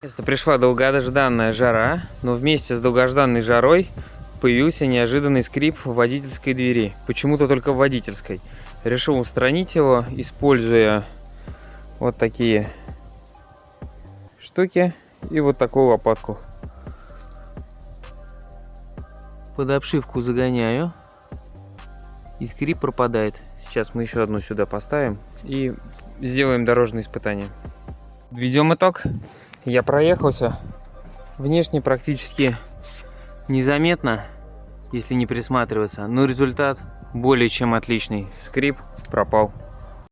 Пришла долгожданная жара, но вместе с долгожданной жарой появился неожиданный скрип в водительской двери. Почему-то только в водительской. Решил устранить его, используя вот такие штуки и вот такую лопатку. Под обшивку загоняю, и скрип пропадает. Сейчас мы еще одну сюда поставим и сделаем дорожное испытание. Подведем итог. Я проехался. Внешне практически незаметно, если не присматриваться, но результат более чем отличный. Скрип пропал.